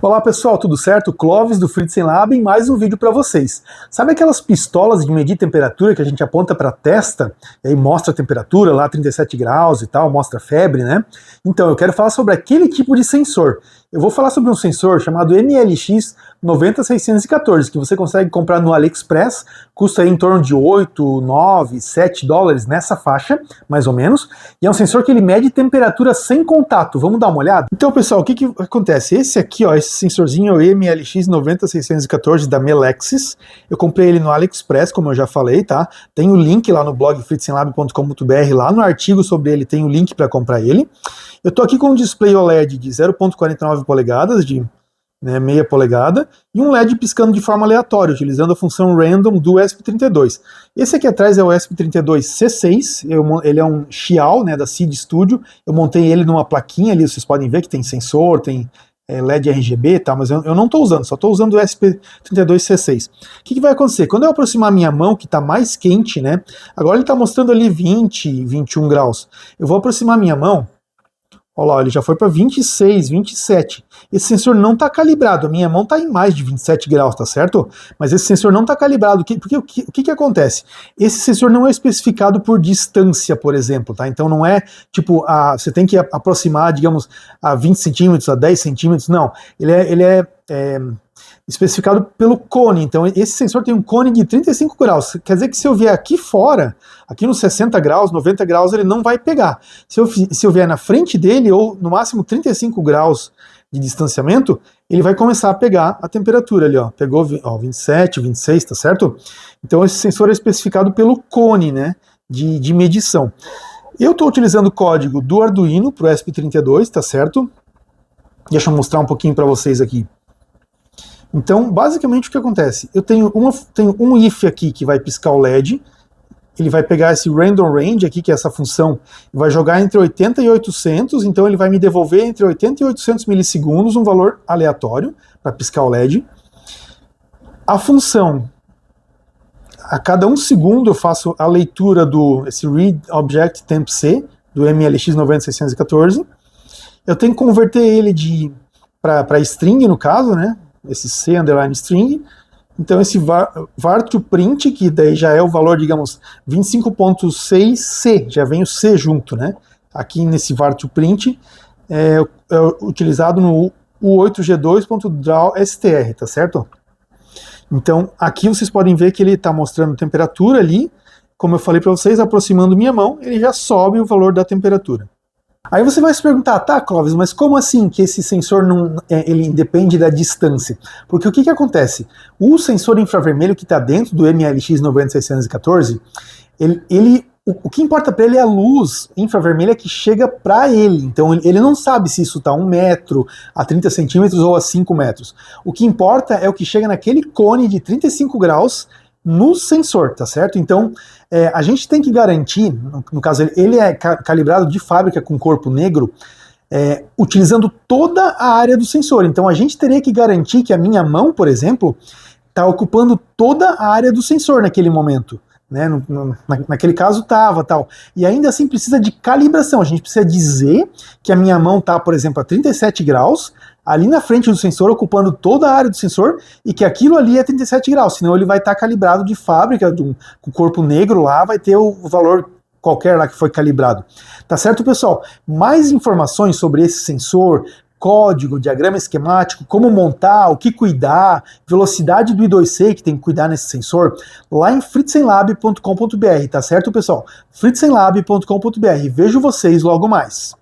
Olá pessoal, tudo certo? Clóvis do Fritzen Lab em mais um vídeo para vocês. Sabe aquelas pistolas de medir temperatura que a gente aponta para a testa e aí mostra a temperatura lá 37 graus e tal, mostra a febre, né? Então eu quero falar sobre aquele tipo de sensor. Eu vou falar sobre um sensor chamado MLX 90614, que você consegue comprar no AliExpress, custa aí em torno de 8, 9, 7 dólares nessa faixa, mais ou menos, e é um sensor que ele mede temperatura sem contato. Vamos dar uma olhada? Então pessoal, o que acontece? Esse aqui, ó, esse sensorzinho é o MLX 90614 da Melexis, eu comprei ele no AliExpress, como eu já falei, tá? Tem o link lá no blog fritzenlab.com.br, lá no artigo sobre ele tem o link para comprar ele. Eu tô aqui com um display OLED de 0.49 polegadas, de meia polegada, e um LED piscando de forma aleatória, utilizando a função random do ESP32. Esse aqui atrás é o ESP32C6, ele é um Xiao, né, da Seeed Studio, eu montei ele numa plaquinha ali, vocês podem ver que tem sensor, tem LED RGB e tal, mas eu não estou usando, só estou usando o ESP32C6. O que vai acontecer? Quando eu aproximar a minha mão, que está mais quente, né, agora ele está mostrando ali 20, 21 graus, eu vou aproximar a minha mão. Olha lá, ele já foi para 26, 27. Esse sensor não está calibrado, a minha mão está em mais de 27 graus, tá certo? Mas esse sensor não está calibrado, porque o que acontece? Esse sensor não é especificado por distância, por exemplo, tá? Então não é tipo, você tem que aproximar, digamos, a 20 centímetros, a 10 centímetros, não. Ele é especificado pelo cone, então esse sensor tem um cone de 35 graus, quer dizer que se eu vier aqui fora, aqui nos 60 graus, 90 graus, ele não vai pegar. Se eu vier na frente dele, ou no máximo 35 graus de distanciamento, ele vai começar a pegar a temperatura ali, ó, pegou 27, 26, tá certo? Então esse sensor é especificado pelo cone, né, de medição. Eu estou utilizando o código do Arduino para o ESP32, tá certo? Deixa eu mostrar um pouquinho para vocês aqui. Então, basicamente o que acontece? Eu tenho um if aqui que vai piscar o LED, ele vai pegar esse random range aqui, que é essa função, vai jogar entre 80 e 800, então ele vai me devolver entre 80 e 800 milissegundos um valor aleatório para piscar o LED. A função, a cada 1 segundo eu faço a leitura esse read object temp c, do MLX 90614, eu tenho que converter ele para string, no caso, né? Esse C underline string, então esse var to print, que daí já é o valor, digamos, 25.6C, já vem o C junto, né? Aqui nesse var to print é utilizado no U8G2.drawstr, tá certo? Então aqui vocês podem ver que ele está mostrando temperatura ali, como eu falei para vocês, aproximando minha mão, ele já sobe o valor da temperatura. Aí você vai se perguntar, tá, Clóvis, mas como assim que esse sensor ele independe da distância? Porque o que acontece? O sensor infravermelho que está dentro do MLX 90614, o que importa para ele é a luz infravermelha que chega para ele. Então ele não sabe se isso está a 1 metro, a 30 centímetros ou a 5 metros. O que importa é o que chega naquele cone de 35 graus no sensor, tá certo? Então, a gente tem que garantir, no caso ele é calibrado de fábrica com corpo negro, utilizando toda a área do sensor. Então a gente teria que garantir que a minha mão, por exemplo, está ocupando toda a área do sensor naquele momento. Né? Naquele caso estava, tal. E ainda assim precisa de calibração, a gente precisa dizer que a minha mão está, por exemplo, a 37 graus, ali na frente do sensor, ocupando toda a área do sensor, e que aquilo ali é 37 graus, senão ele vai estar calibrado de fábrica, com o corpo negro lá, vai ter o valor qualquer lá que foi calibrado. Tá certo, pessoal? Mais informações sobre esse sensor, código, diagrama esquemático, como montar, o que cuidar, velocidade do I2C que tem que cuidar nesse sensor, lá em fritzenlab.com.br, tá certo, pessoal? fritzenlab.com.br. Vejo vocês logo mais.